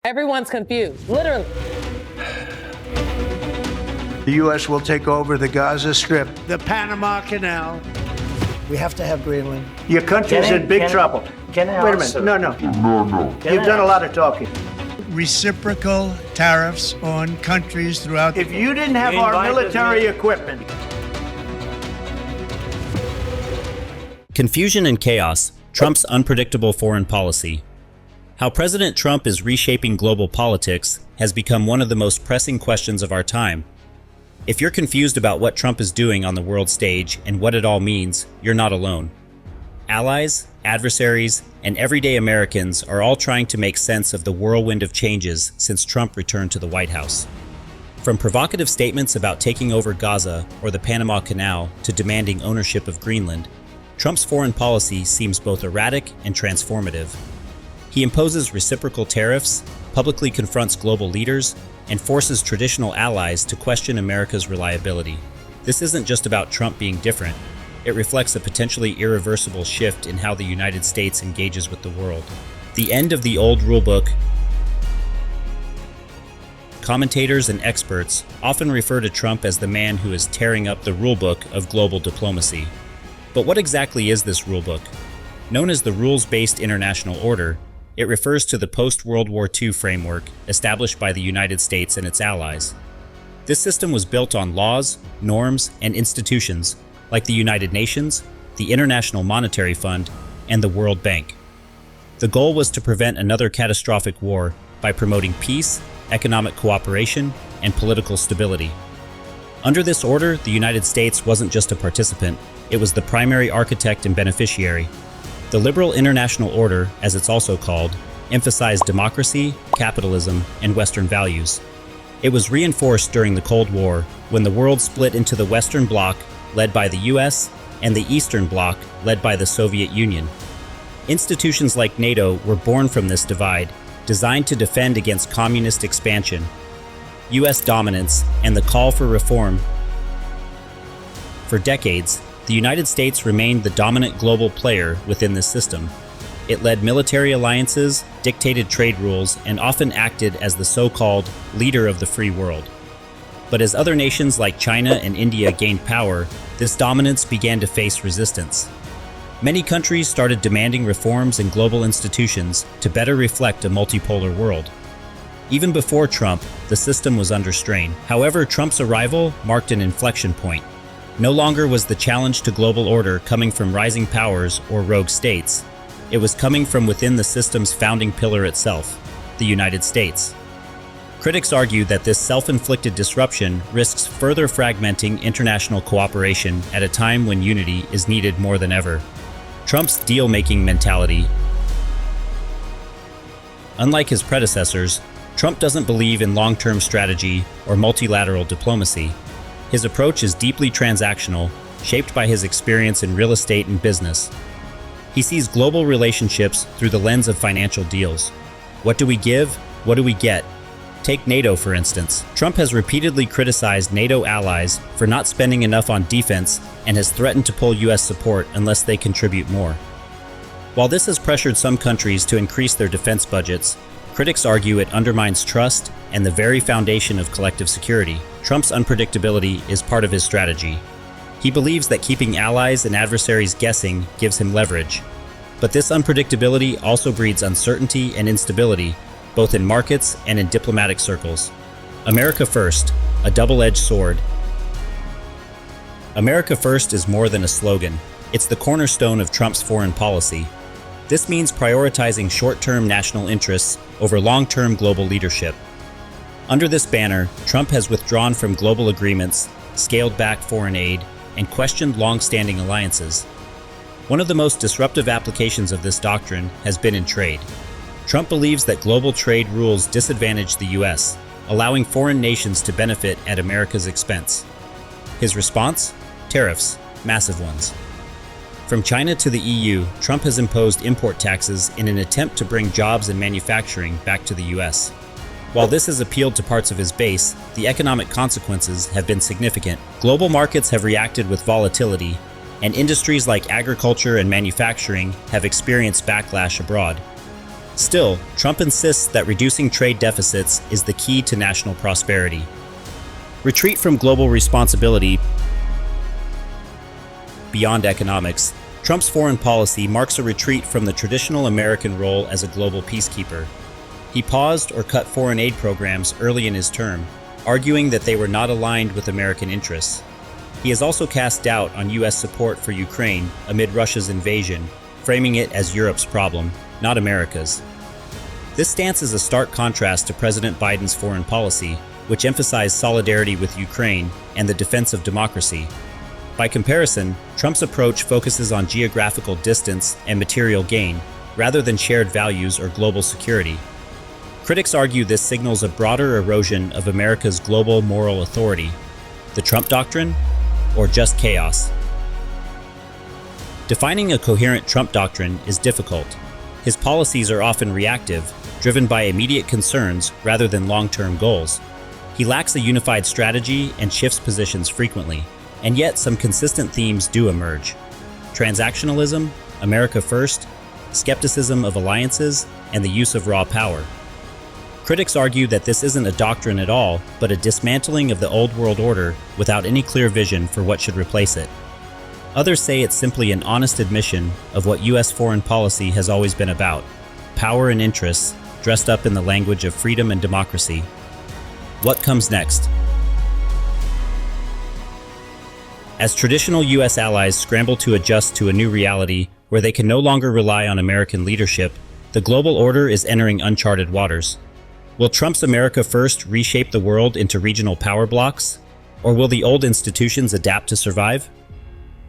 Everyone's confused, literally. The U.S. will take over the Gaza Strip. The Panama Canal. We have to have Greenland. Your country's in big trouble. Wait a minute. No. You've done a lot of talking. Reciprocal tariffs on countries throughout the If you didn't have our military equipment. Confusion and chaos, Trump's unpredictable foreign policy. How President Trump is reshaping global politics has become one of the most pressing questions of our time. If you're confused about what Trump is doing on the world stage and what it all means, you're not alone. Allies, adversaries, and everyday Americans are all trying to make sense of the whirlwind of changes since Trump returned to the White House. From provocative statements about taking over Gaza or the Panama Canal to demanding ownership of Greenland, Trump's foreign policy seems both erratic and transformative. He imposes reciprocal tariffs, publicly confronts global leaders, and forces traditional allies to question America's reliability. This isn't just about Trump being different. It reflects a potentially irreversible shift in how the United States engages with the world. The end of the old rulebook. Commentators and experts often refer to Trump as the man who is tearing up the rulebook of global diplomacy. But what exactly is this rulebook? Known as the Rules-Based International Order, it refers to the post-World War II framework established by the United States and its allies. This system was built on laws, norms, and institutions like the United Nations, the International Monetary Fund, and the World Bank. The goal was to prevent another catastrophic war by promoting peace, economic cooperation, and political stability. Under this order, the United States wasn't just a participant, it was the primary architect and beneficiary. The liberal international order, as it's also called, emphasized democracy, capitalism, and Western values. It was reinforced during the Cold War when the world split into the Western Bloc, led by the US, and the Eastern Bloc, led by the Soviet Union. Institutions like NATO were born from this divide, designed to defend against communist expansion, US dominance, and the call for reform. For decades, the United States remained the dominant global player within this system. It led military alliances, dictated trade rules, and often acted as the so-called leader of the free world. But as other nations like China and India gained power, this dominance began to face resistance. Many countries started demanding reforms in global institutions to better reflect a multipolar world. Even before Trump, the system was under strain. However, Trump's arrival marked an inflection point. No longer was the challenge to global order coming from rising powers or rogue states. It was coming from within the system's founding pillar itself, the United States. Critics argue that this self-inflicted disruption risks further fragmenting international cooperation at a time when unity is needed more than ever. Trump's deal-making mentality. Unlike his predecessors, Trump doesn't believe in long-term strategy or multilateral diplomacy. His approach is deeply transactional, shaped by his experience in real estate and business. He sees global relationships through the lens of financial deals. What do we give? What do we get? Take NATO, for instance. Trump has repeatedly criticized NATO allies for not spending enough on defense and has threatened to pull U.S. support unless they contribute more. While this has pressured some countries to increase their defense budgets, critics argue it undermines trust and the very foundation of collective security. Trump's unpredictability is part of his strategy. He believes that keeping allies and adversaries guessing gives him leverage. But this unpredictability also breeds uncertainty and instability, both in markets and in diplomatic circles. America First, a double-edged sword. America First is more than a slogan. It's the cornerstone of Trump's foreign policy. This means prioritizing short-term national interests over long-term global leadership. Under this banner, Trump has withdrawn from global agreements, scaled back foreign aid, and questioned long-standing alliances. One of the most disruptive applications of this doctrine has been in trade. Trump believes that global trade rules disadvantage the U.S., allowing foreign nations to benefit at America's expense. His response? Tariffs, massive ones. From China to the EU, Trump has imposed import taxes in an attempt to bring jobs and manufacturing back to the U.S. While this has appealed to parts of his base, the economic consequences have been significant. Global markets have reacted with volatility, and industries like agriculture and manufacturing have experienced backlash abroad. Still, Trump insists that reducing trade deficits is the key to national prosperity. Retreat from global responsibility beyond economics, Trump's foreign policy marks a retreat from the traditional American role as a global peacekeeper. He paused or cut foreign aid programs early in his term, arguing that they were not aligned with American interests. He has also cast doubt on U.S. support for Ukraine amid Russia's invasion, framing it as Europe's problem, not America's. This stance is a stark contrast to President Biden's foreign policy, which emphasized solidarity with Ukraine and the defense of democracy. By comparison, Trump's approach focuses on geographical distance and material gain, rather than shared values or global security. Critics argue this signals a broader erosion of America's global moral authority, the Trump Doctrine, or just chaos. Defining a coherent Trump doctrine is difficult. His policies are often reactive, driven by immediate concerns rather than long-term goals. He lacks a unified strategy and shifts positions frequently, and yet some consistent themes do emerge. Transactionalism, America first, skepticism of alliances, and the use of raw power. Critics argue that this isn't a doctrine at all, but a dismantling of the old world order without any clear vision for what should replace it. Others say it's simply an honest admission of what U.S. foreign policy has always been about: power and interests, dressed up in the language of freedom and democracy. What comes next? As traditional U.S. allies scramble to adjust to a new reality where they can no longer rely on American leadership, the global order is entering uncharted waters. Will Trump's America First reshape the world into regional power blocks? Or will the old institutions adapt to survive?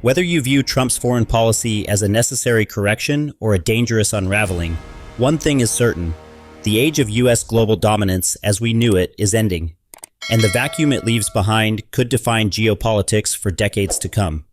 Whether you view Trump's foreign policy as a necessary correction or a dangerous unraveling, one thing is certain: the age of U.S. global dominance as we knew it is ending, and the vacuum it leaves behind could define geopolitics for decades to come.